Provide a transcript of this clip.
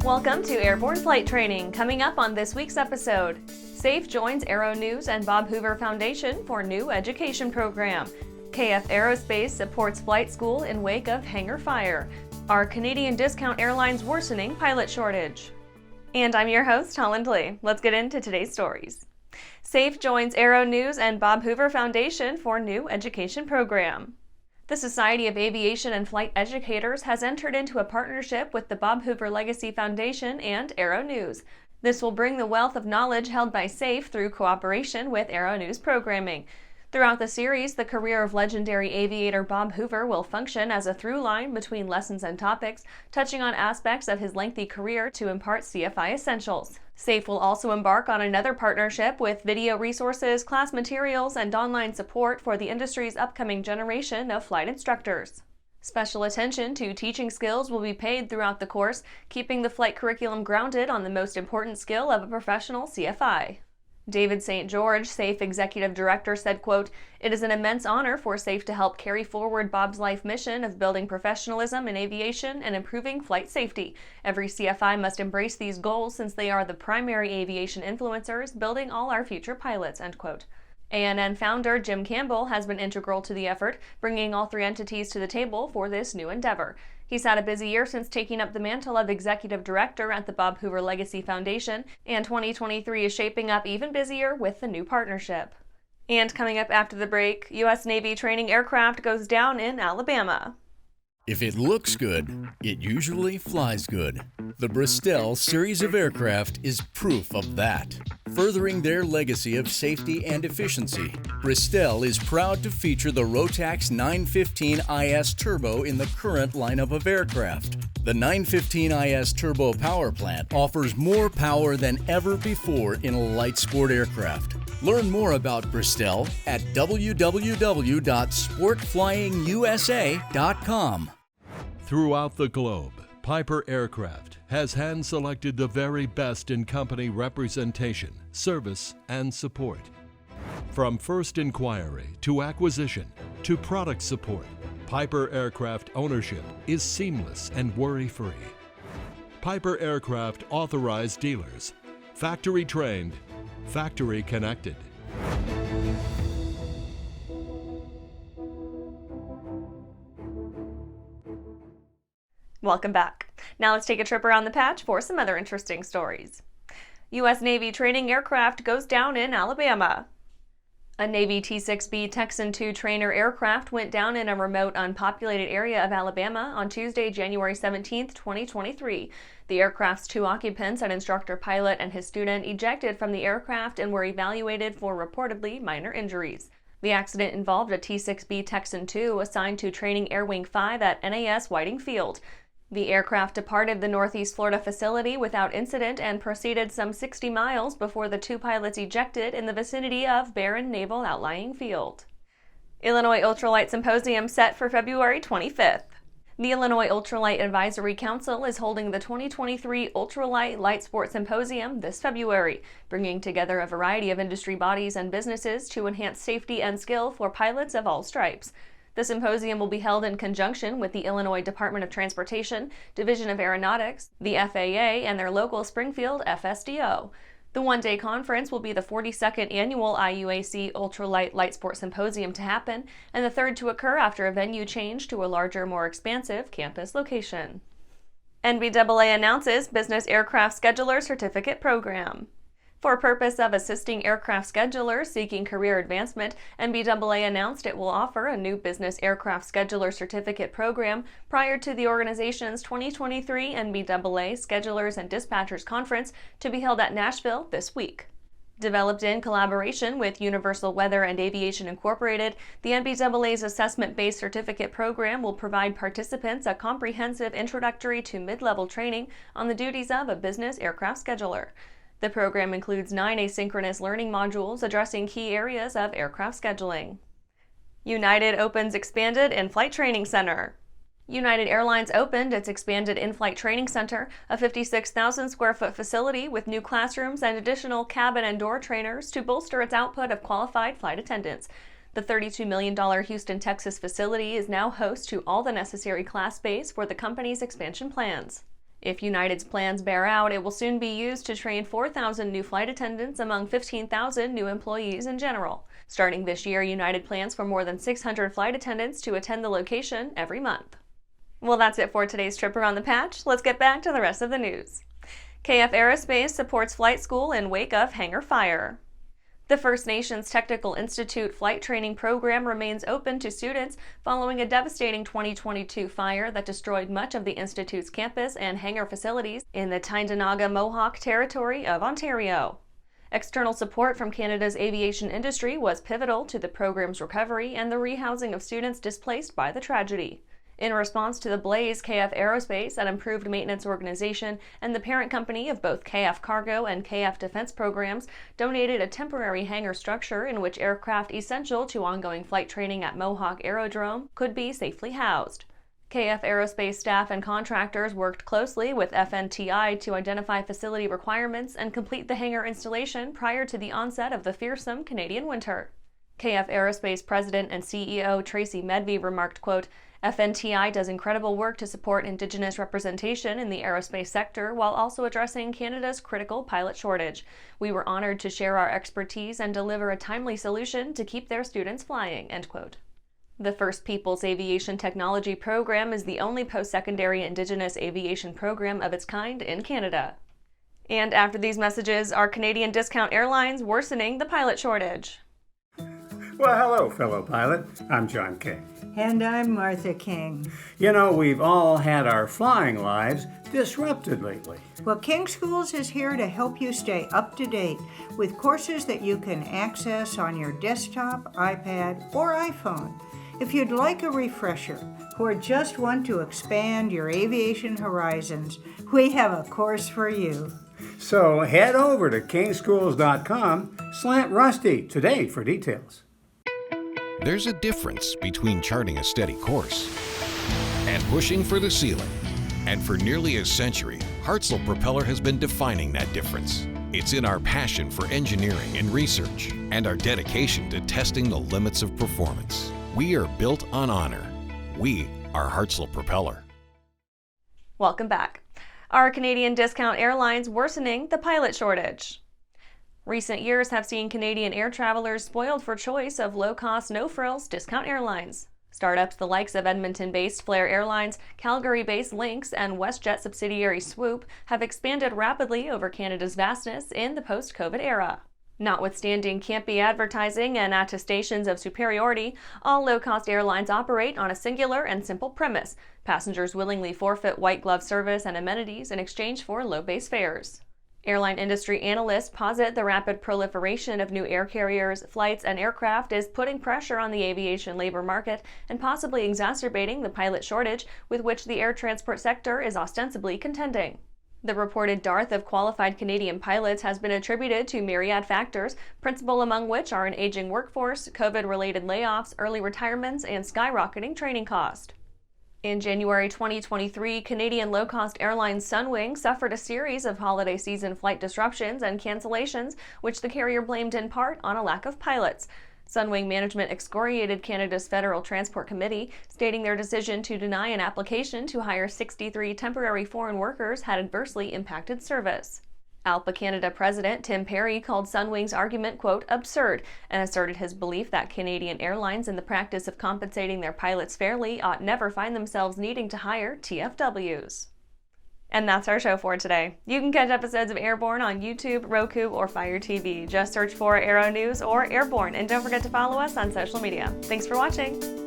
Welcome to Airborne Flight Training. Coming up on this week's episode, SAFE joins Aero-News and Bob Hoover Foundation for new education program. KF Aerospace supports flight school in wake of Hangar fire. Are Canadian discount airlines worsening pilot shortage? And I'm your host, Holland Lee. Let's get into today's stories. SAFE joins Aero-News and Bob Hoover Foundation for new education program. The Society of Aviation and Flight Educators has entered into a partnership with the Bob Hoover Legacy Foundation and Aero-News. This will bring the wealth of knowledge held by SAFE through cooperation with Aero-News programming. Throughout the series, the career of legendary aviator Bob Hoover will function as a through line between lessons and topics, touching on aspects of his lengthy career to impart CFI essentials. SAFE will also embark on another partnership with video resources, class materials, and online support for the industry's upcoming generation of flight instructors. Special attention to teaching skills will be paid throughout the course, keeping the flight curriculum grounded on the most important skill of a professional CFI. David St. George, SAFE Executive Director, said, quote, "It is an immense honor for SAFE to help carry forward Bob's life mission of building professionalism in aviation and improving flight safety. Every CFI must embrace these goals since they are the primary aviation influencers building all our future pilots," end quote. ANN founder Jim Campbell has been integral to the effort, bringing all three entities to the table for this new endeavor. He's had a busy year since taking up the mantle of Executive Director at the Bob Hoover Legacy Foundation, and 2023 is shaping up even busier with the new partnership. And coming up after the break, U.S. Navy training aircraft goes down in Alabama. If it looks good, it usually flies good. The Bristol series of aircraft is proof of that. Furthering their legacy of safety and efficiency, Bristol is proud to feature the Rotax 915 IS Turbo in the current lineup of aircraft. The 915 IS Turbo power plant offers more power than ever before in a light sport aircraft. Learn more about Bristol at www.sportflyingusa.com. Throughout the globe, Piper Aircraft has hand-selected the very best in company representation, service, and support. From first inquiry to acquisition to product support, Piper Aircraft ownership is seamless and worry-free. Piper Aircraft authorized dealers, factory trained, factory connected. Welcome back. Now let's take a trip around the patch for some other interesting stories. U.S. Navy training aircraft goes down in Alabama. A Navy T-6B Texan II trainer aircraft went down in a remote, unpopulated area of Alabama on Tuesday, January 17, 2023. The aircraft's two occupants, an instructor pilot and his student, ejected from the aircraft and were evaluated for reportedly minor injuries. The accident involved a T-6B Texan II assigned to Training Air Wing 5 at NAS Whiting Field. The aircraft departed the Northeast Florida facility without incident and proceeded some 60 miles before the two pilots ejected in the vicinity of Barron Naval Outlying Field. Illinois Ultralight Symposium set for February 25th. The Illinois Ultralight Advisory Council is holding the 2023 Ultralight Light Sport Symposium this February, bringing together a variety of industry bodies and businesses to enhance safety and skill for pilots of all stripes. The symposium will be held in conjunction with the Illinois Department of Transportation, Division of Aeronautics, the FAA, and their local Springfield FSDO. The one-day conference will be the 42nd annual IUAC Ultralight Light Sport Symposium to happen, and the third to occur after a venue change to a larger, more expansive campus location. NBAA announces Business Aircraft Scheduler Certificate Program. For purpose of assisting aircraft schedulers seeking career advancement, NBAA announced it will offer a new Business Aircraft Scheduler Certificate program prior to the organization's 2023 NBAA Schedulers and Dispatchers Conference to be held at Nashville this week. Developed in collaboration with Universal Weather and Aviation Incorporated, the NBAA's assessment-based certificate program will provide participants a comprehensive introductory to mid-level training on the duties of a business aircraft scheduler. The program includes 9 asynchronous learning modules addressing key areas of aircraft scheduling. United opens expanded in-flight training center. United Airlines opened its expanded in-flight training center, a 56,000 square foot facility with new classrooms and additional cabin and door trainers to bolster its output of qualified flight attendants. The $32 million Houston, Texas facility is now host to all the necessary class space for the company's expansion plans. If United's plans bear out, it will soon be used to train 4,000 new flight attendants among 15,000 new employees in general. Starting this year, United plans for more than 600 flight attendants to attend the location every month. Well, that's it for today's trip around the patch. Let's get back to the rest of the news. KF Aerospace supports flight school in wake of Hangar fire. The First Nations Technical Institute flight training program remains open to students following a devastating 2022 fire that destroyed much of the Institute's campus and hangar facilities in the Tyendinaga Mohawk territory of Ontario. External support from Canada's aviation industry was pivotal to the program's recovery and the rehousing of students displaced by the tragedy. In response to the blaze, KF Aerospace, an improved maintenance organization and the parent company of both KF Cargo and KF Defense programs, donated a temporary hangar structure in which aircraft essential to ongoing flight training at Mohawk Aerodrome could be safely housed. KF Aerospace staff and contractors worked closely with FNTI to identify facility requirements and complete the hangar installation prior to the onset of the fearsome Canadian winter. KF Aerospace President and CEO Tracy Medvey remarked, quote, FNTI does incredible work to support Indigenous representation in the aerospace sector while also addressing Canada's critical pilot shortage. We were honored to share our expertise and deliver a timely solution to keep their students flying, end quote. The First Peoples Aviation Technology Program is the only post-secondary Indigenous aviation program of its kind in Canada. And after these messages, are Canadian Discount Airlines worsening the pilot shortage? Well, hello, fellow pilot. I'm John King. And I'm Martha King. You know, we've all had our flying lives disrupted lately. Well, King Schools is here to help you stay up to date with courses that you can access on your desktop, iPad, or iPhone. If you'd like a refresher or just want to expand your aviation horizons, we have a course for you. So head over to kingschools.com/rusty today for details. There's a difference between charting a steady course and pushing for the ceiling. And for nearly a century, Hartzell Propeller has been defining that difference. It's in our passion for engineering and research and our dedication to testing the limits of performance. We are built on honor. We are Hartzell Propeller. Welcome back. Are Canadian Discount Airlines worsening the pilot shortage? Recent years have seen Canadian air travelers spoiled for choice of low-cost, no-frills discount airlines. Startups the likes of Edmonton-based Flair Airlines, Calgary-based Lynx, and WestJet subsidiary Swoop have expanded rapidly over Canada's vastness in the post-COVID era. Notwithstanding campy advertising and attestations of superiority, all low-cost airlines operate on a singular and simple premise. Passengers willingly forfeit white-glove service and amenities in exchange for low base fares. Airline industry analysts posit the rapid proliferation of new air carriers, flights, and aircraft is putting pressure on the aviation labor market and possibly exacerbating the pilot shortage with which the air transport sector is ostensibly contending. The reported dearth of qualified Canadian pilots has been attributed to myriad factors, principal among which are an aging workforce, COVID-related layoffs, early retirements, and skyrocketing training cost. In January 2023, Canadian low-cost airline Sunwing suffered a series of holiday season flight disruptions and cancellations, which the carrier blamed in part on a lack of pilots. Sunwing management excoriated Canada's Federal Transport Committee, stating their decision to deny an application to hire 63 temporary foreign workers had adversely impacted service. ALPA Canada President Tim Perry called Sunwing's argument, quote, absurd, and asserted his belief that Canadian airlines in the practice of compensating their pilots fairly ought never find themselves needing to hire TFWs. And that's our show for today. You can catch episodes of Airborne on YouTube, Roku, or Fire TV. Just search for Aero-News or Airborne, and don't forget to follow us on social media. Thanks for watching.